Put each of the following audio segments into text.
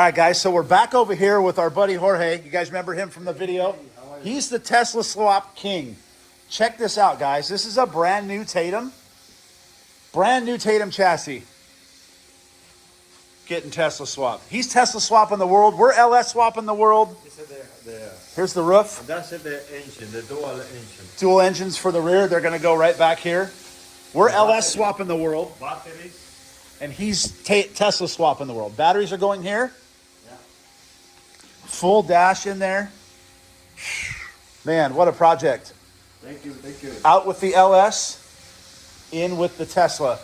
All right, guys, so we're back over here with our buddy Jorge. You guys remember him from the video? He's the Tesla swap king. Check this out, guys. This is a brand new Tatum. Brand new Tatum chassis. Getting Tesla swap. He's Tesla swapping the world. We're LS swapping the world. Here's the roof. That's the engine, the dual engine. Dual engines for the rear. They're going to go right back here. We're LS swapping the world. Batteries. And he's Tesla swapping the world. Batteries are going here. Yeah. Full dash in there. Man, what a project. Thank you, thank you. Out with the LS, in with the Tesla.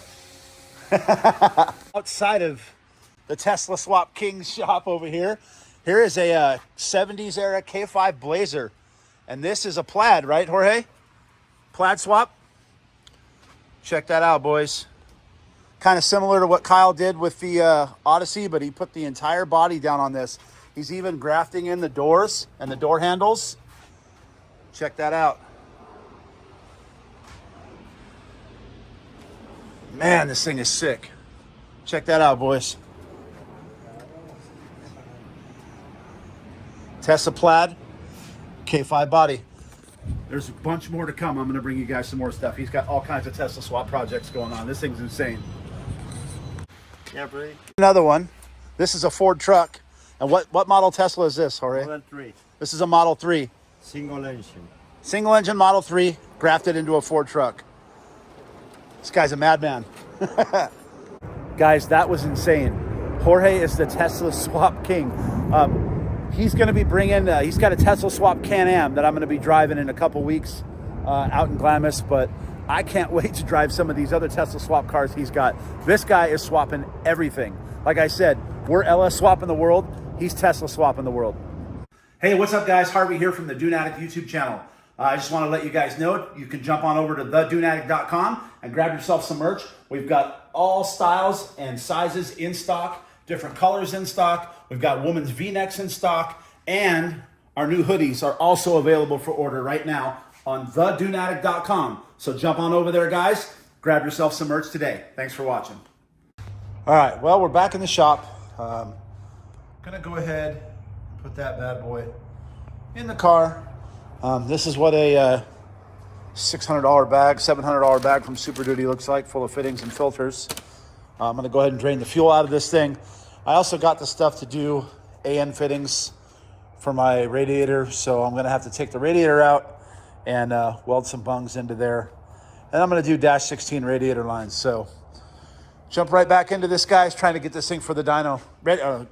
Outside of the Tesla Swap King's shop over here, here is a 70s era K5 Blazer. And this is a plaid, right, Jorge? Plaid swap. Check that out, boys. Kind of similar to what Kyle did with the Odyssey, but he put the entire body down on this. He's even grafting in the doors and the door handles. Check that out. Man, this thing is sick. Check that out, boys. Tesla plaid, K5 body. There's a bunch more to come. I'm going to bring you guys some more stuff. He's got all kinds of Tesla swap projects going on. This thing's insane. Yeah, buddy. Another one. This is a Ford truck. And what model Tesla is this, Jorge? Model 3. This is a Model 3. Single engine. Single engine Model 3 grafted into a Ford truck. This guy's a madman. Guys, that was insane. Jorge is the Tesla swap king. He's going to be bringing, he's got a Tesla swap Can-Am that I'm going to be driving in a couple weeks out in Glamis, but I can't wait to drive some of these other Tesla swap cars he's got. This guy is swapping everything. Like I said, we're LS swapping the world. He's Tesla swapping the world. Hey, what's up, guys? Harvey here from the Dune Addict YouTube channel. I just want to let you guys know you can jump on over to theduneaddict.com and grab yourself some merch. We've got all styles and sizes in stock, different colors in stock. We've got women's V-necks in stock, and our new hoodies are also available for order right now on theduneaddict.com. So jump on over there, guys. Grab yourself some merch today. Thanks for watching. All right, well, we're back in the shop. Gonna go ahead, put that bad boy in the car. This is what a $600 bag, $700 bag from Super Duty looks like, full of fittings and filters. I'm gonna go ahead and drain the fuel out of this thing. I also got the stuff to do AN fittings for my radiator, so I'm gonna have to take the radiator out and weld some bungs into there. And I'm gonna do dash 16 radiator lines. So jump right back into this, guys, trying to get this thing for the dyno,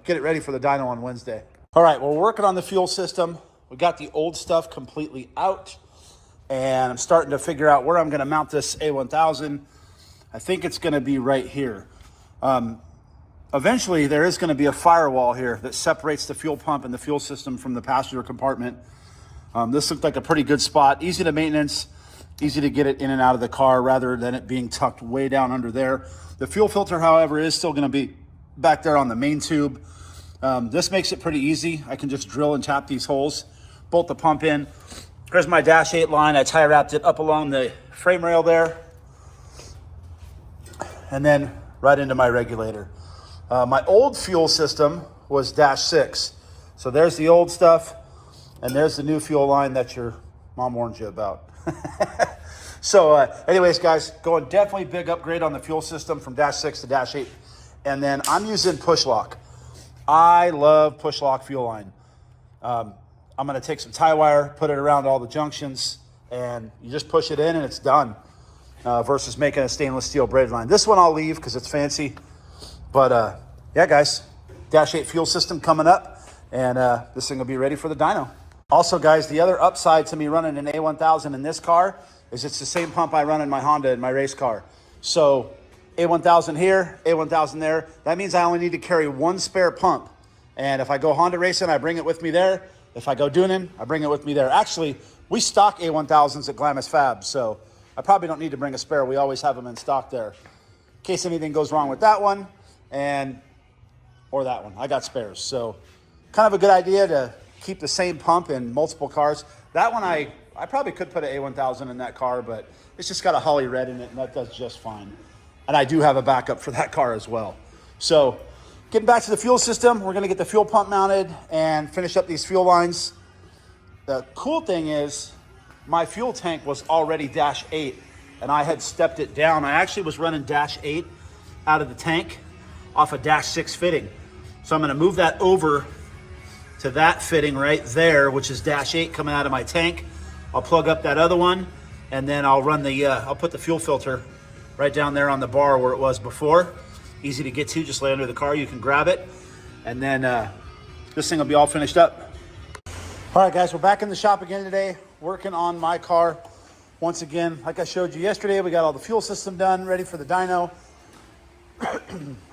get it ready for the dyno on Wednesday. All right, we're working on the fuel system. We got the old stuff completely out, and I'm starting to figure out where I'm gonna mount this A1000. I think it's gonna be right here. Eventually, there is gonna be a firewall here that separates the fuel pump and the fuel system from the passenger compartment. This looked like a pretty good spot, easy to maintenance, easy to get it in and out of the car rather than it being tucked way down under there. The fuel filter, however, is still gonna be back there on the main tube. This makes it pretty easy. I can just drill and tap these holes, bolt the pump in. Here's my dash 8 line. I tie wrapped it up along the frame rail there, and then right into my regulator. My old fuel system was dash 6. So there's the old stuff, and there's the new fuel line that your mom warned you about. So anyways, guys, going definitely big upgrade on the fuel system from dash 6 to dash 8. And then I'm using push lock. I love push lock fuel line. I'm gonna take some tie wire, put it around all the junctions, and you just push it in and it's done. Versus making a stainless steel braided line. This one I'll leave because it's fancy. But yeah, guys, dash 8 fuel system coming up, and this thing will be ready for the dyno. Also, guys, the other upside to me running an A1000 in this car is it's the same pump I run in my Honda in my race car. So A1000 here, A1000 there. That means I only need to carry one spare pump. And if I go Honda racing, I bring it with me there. If I go Duning, I bring it with me there. Actually, we stock A1000s at Glamis Fab, so I probably don't need to bring a spare. We always have them in stock there. In case anything goes wrong with that one, or that one. I got spares. So kind of a good idea to keep the same pump in multiple cars. That one, I probably could put an A1000 in that car, but it's just got a Holly Red in it, and that does just fine. And I do have a backup for that car as well. So Getting back to the fuel system, we're gonna get the fuel pump mounted and finish up these fuel lines. The cool thing is my fuel tank was already -8 and I had stepped it down. I actually was running -8 out of the tank off a -6 fitting. So I'm gonna move that over to that fitting right there, which is -8 coming out of my tank. I'll plug up that other one, and then I'll run the, I'll put the fuel filter right down there on the bar where it was before. Easy to get to, just lay under the car, you can grab it. And then this thing will be all finished up. All right, guys, we're back in the shop again today, working on my car. Once again, like I showed you yesterday, we got all the fuel system done, ready for the dyno.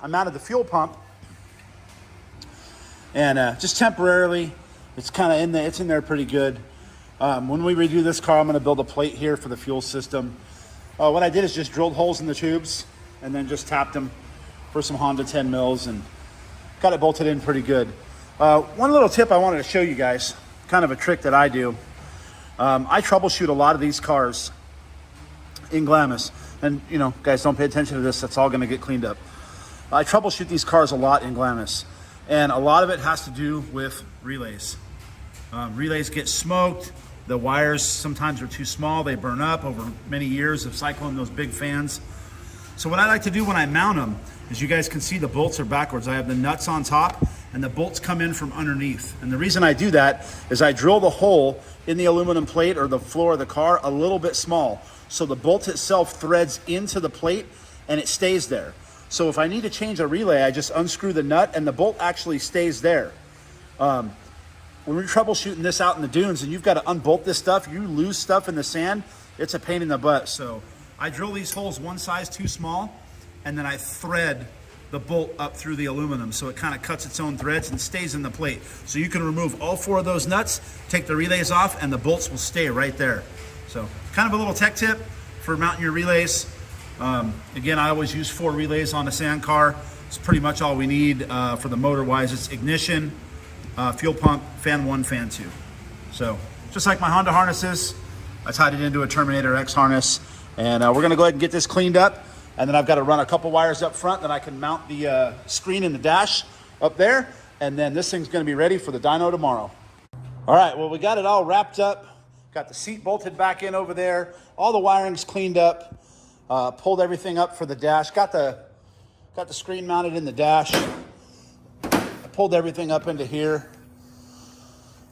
I mounted the fuel pump, and just temporarily, it's kind of it's in there pretty good. When we redo this car, I'm going to build a plate here for the fuel system. What I did is just drilled holes in the tubes and then just tapped them for some Honda 10 mils and got it bolted in pretty good. One little tip I wanted to show you guys, kind of a trick that I do. I troubleshoot a lot of these cars in Glamis. And, you know, guys, don't pay attention to this. That's all going to get cleaned up. I troubleshoot these cars a lot in Glamis. And a lot of it has to do with relays. Relays get smoked. The wires sometimes are too small. They burn up over many years of cycling those big fans. So what I like to do when I mount them is, you guys can see the bolts are backwards. I have the nuts on top and the bolts come in from underneath. And the reason I do that is I drill the hole in the aluminum plate or the floor of the car a little bit small. So the bolt itself threads into the plate and it stays there. So if I need to change a relay, I just unscrew the nut and the bolt actually stays there. When we're troubleshooting this out in the dunes and you've got to unbolt this stuff, you lose stuff in the sand, it's a pain in the butt. So I drill these holes one size too small, and then I thread the bolt up through the aluminum so it kind of cuts its own threads and stays in the plate. So you can remove all 4 of those nuts, take the relays off, and the bolts will stay right there. So kind of a little tech tip for mounting your relays. Again, I always use 4 relays on a sand car. It's pretty much all we need for the motor wise. It's ignition, fuel pump, fan 1, fan 2. So just like my Honda harnesses, I tied it into a Terminator X harness, and we're gonna go ahead and get this cleaned up. And then I've got to run a couple wires up front, then I can mount the screen in the dash up there, and then this thing's gonna be ready for the dyno tomorrow. All right, well, we got it all wrapped up. Got the seat bolted back in over there. All the wiring's cleaned up. Pulled everything up for the dash. Got the screen mounted in the dash. I pulled everything up into here.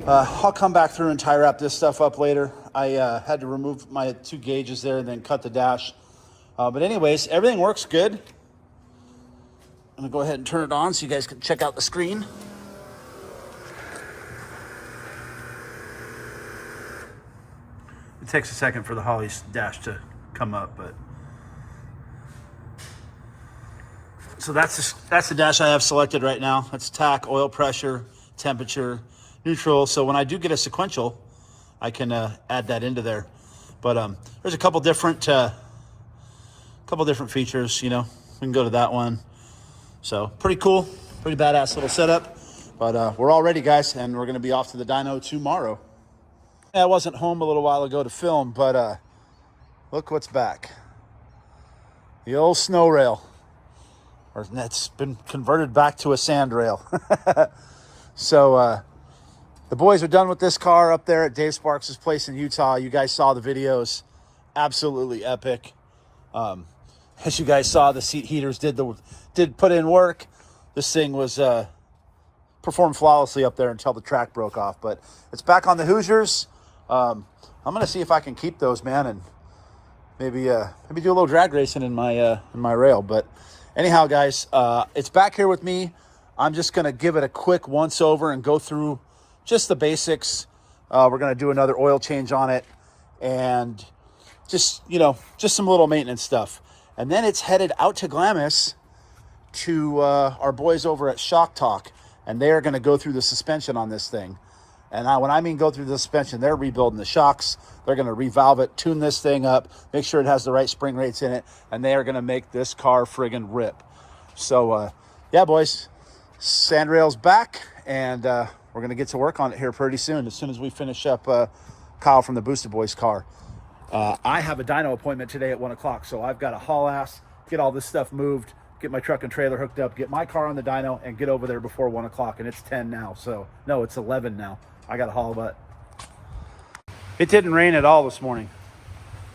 I'll come back through and tie wrap this stuff up later. I had to remove my 2 gauges there and then cut the dash. But anyways, everything works good. I'm gonna go ahead and turn it on so you guys can check out the screen. It takes a second for the Holly's dash to come up, but so that's the dash I have selected right now. That's tack, oil pressure, temperature, neutral. So when I do get a sequential, I can add that into there. But there's a couple different features. You know, we can go to that one. So pretty cool, pretty badass little setup. But we're all ready, guys, and we're gonna be off to the dyno tomorrow. I wasn't home a little while ago to film, but look what's back. The old snow rail. Or it's been converted back to a sand rail. So the boys are done with this car up there at Dave Sparks' place in Utah. You guys saw the videos. Absolutely epic. As you guys saw, the seat heaters did put in work. This thing was performed flawlessly up there until the track broke off. But it's back on the Hoosiers. I'm gonna see if I can keep those, man, and maybe do a little drag racing in my rail. But anyhow, guys, it's back here with me. I'm just gonna give it a quick once over and go through just the basics. We're gonna do another oil change on it, and just some little maintenance stuff. And then it's headed out to Glamis to our boys over at Shock Talk, and they are gonna go through the suspension on this thing. And when I mean go through the suspension, they're rebuilding the shocks. They're going to revalve it, tune this thing up, make sure it has the right spring rates in it, and they are going to make this car friggin' rip. So, yeah, boys, sand rail's back, and we're going to get to work on it here pretty soon as we finish up Kyle from the Boosted Boiz car. I have a dyno appointment today at 1 o'clock, so I've got to haul ass, get all this stuff moved, get my truck and trailer hooked up, get my car on the dyno, and get over there before 1 o'clock. And it's 10 now, so no, it's 11 now. I got to haul butt. It didn't rain at all this morning.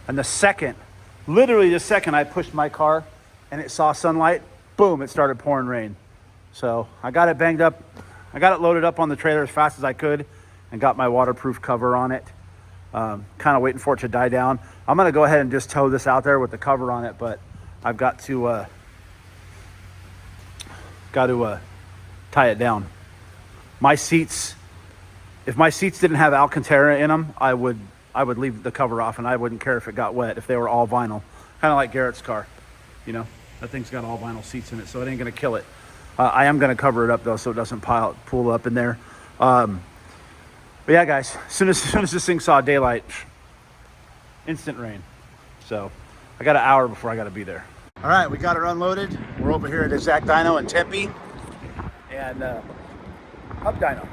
And the second, literally the second I pushed my car and it saw sunlight, boom, it started pouring rain. So I got it banged up. I got it loaded up on the trailer as fast as I could and got my waterproof cover on it. Kind of waiting for it to die down. I'm going to go ahead and just tow this out there with the cover on it, but I've got to tie it down. My seats, if my seats didn't have Alcantara in them, I would leave the cover off and I wouldn't care if it got wet, if they were all vinyl. Kind of like Garrett's car, you know, that thing's got all vinyl seats in it, so it ain't going to kill it. I am going to cover it up though, so it doesn't pool up in there. But yeah, guys, as soon as this thing saw daylight, instant rain. So I got an hour before I got to be there. All right, we got it unloaded. We're over here at Exact Dyno in Tempe, and hub dyno.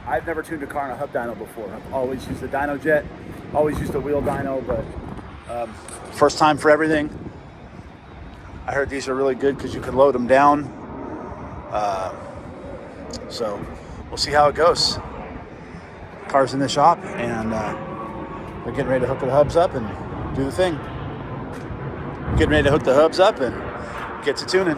I've never tuned a car on a hub dyno before. I've always used a dyno jet, always used a wheel dyno, but first time for everything. I heard these are really good because you can load them down. So we'll see how it goes. Car's in the shop, and we're getting ready to hook the hubs up and do the thing. Getting ready to hook the hubs up and get to tuning.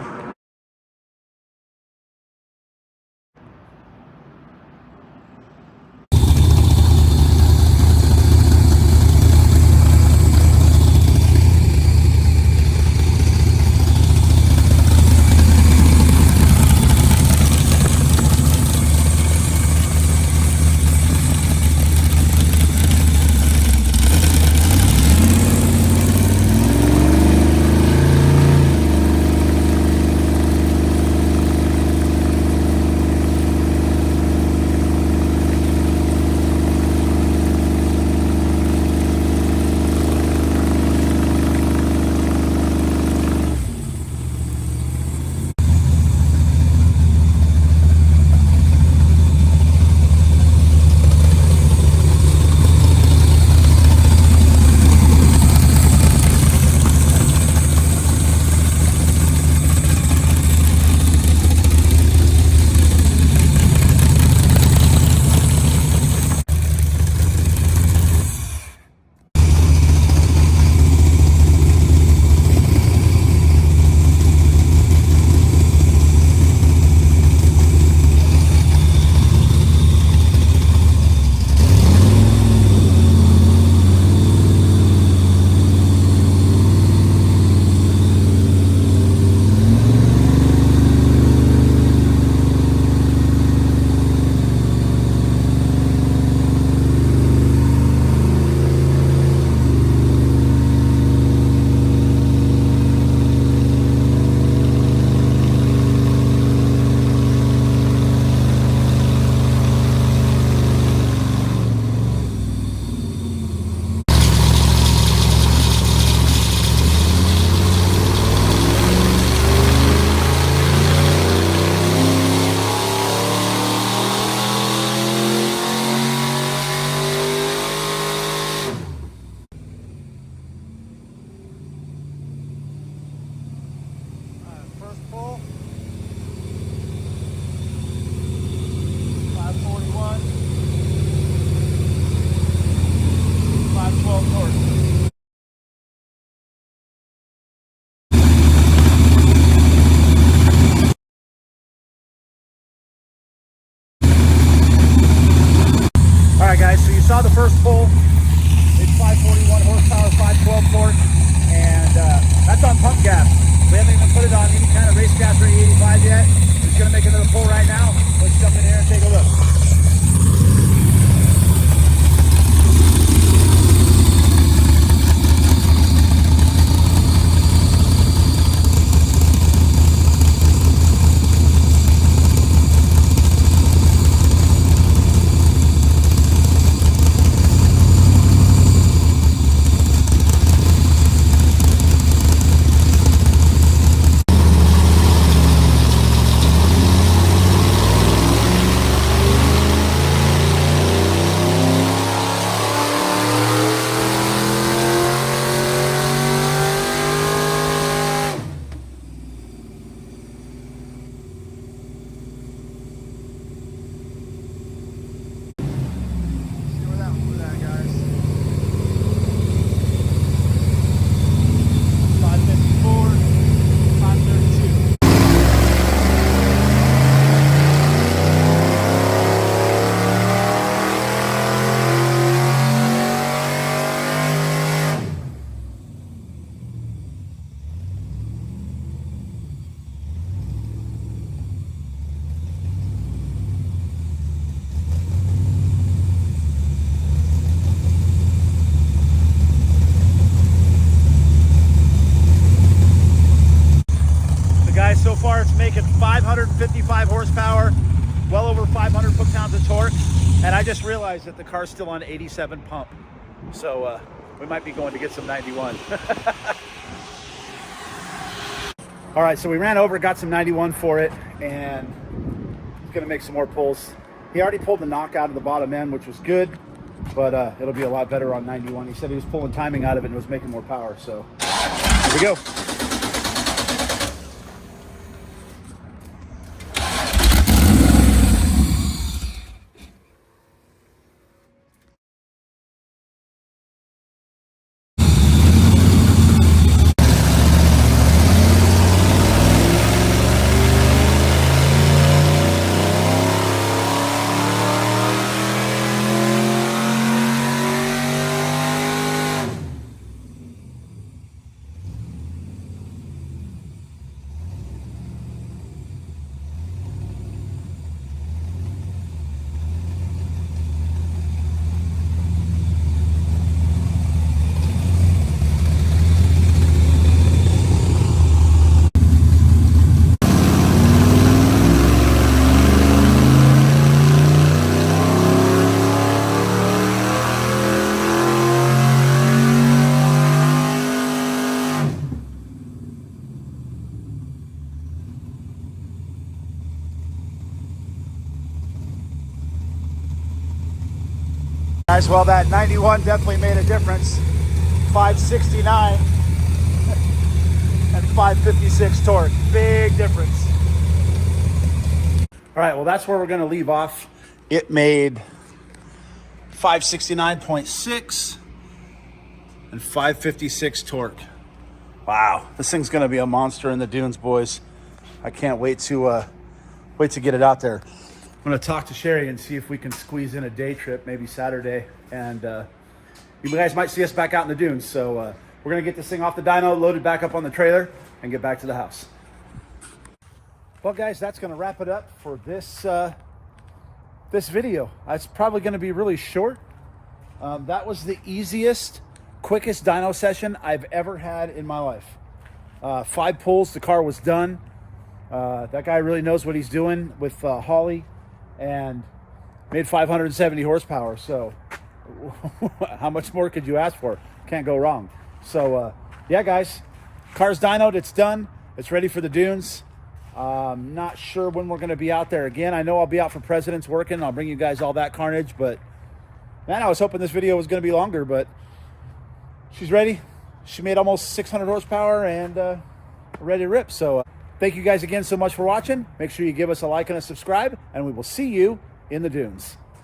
Saw the first pull. It's 541 horsepower, 512 torque, and that's on pump gas. We haven't even put it on any kind of race gas or far it's making 555 horsepower, well over 500 foot-pounds of torque. And I just realized that the car's still on 87 pump. So we might be going to get some 91. All right, so we ran over, got some 91 for it, and he's gonna make some more pulls. He already pulled the knock out of the bottom end, which was good, but it'll be a lot better on 91. He said he was pulling timing out of it and was making more power, so here we go. Guys, well, that 91 definitely made a difference. 569 and 556 torque, big difference. All right, well, that's where we're gonna leave off. It made 569.6 and 556 torque. Wow, this thing's gonna be a monster in the dunes, boys. I can't wait to get it out there. I'm gonna talk to Sherry and see if we can squeeze in a day trip, maybe Saturday, and you guys might see us back out in the dunes. So we're gonna get this thing off the dyno, load it back up on the trailer, and get back to the house. Well, guys, that's gonna wrap it up for this this video. It's probably gonna be really short. That was the easiest, quickest dyno session I've ever had in my life. 5 pulls, the car was done. That guy really knows what he's doing with Holly, and made 570 horsepower. So how much more could you ask for? Can't go wrong. So yeah, guys, car's dynoed, it's done. It's ready for the dunes. Not sure when we're gonna be out there again. I know I'll be out for President's working. I'll bring you guys all that carnage, but man, I was hoping this video was gonna be longer, but she's ready. She made almost 600 horsepower and ready to rip. So thank you guys again so much for watching. Make sure you give us a like and a subscribe, and we will see you in the dunes.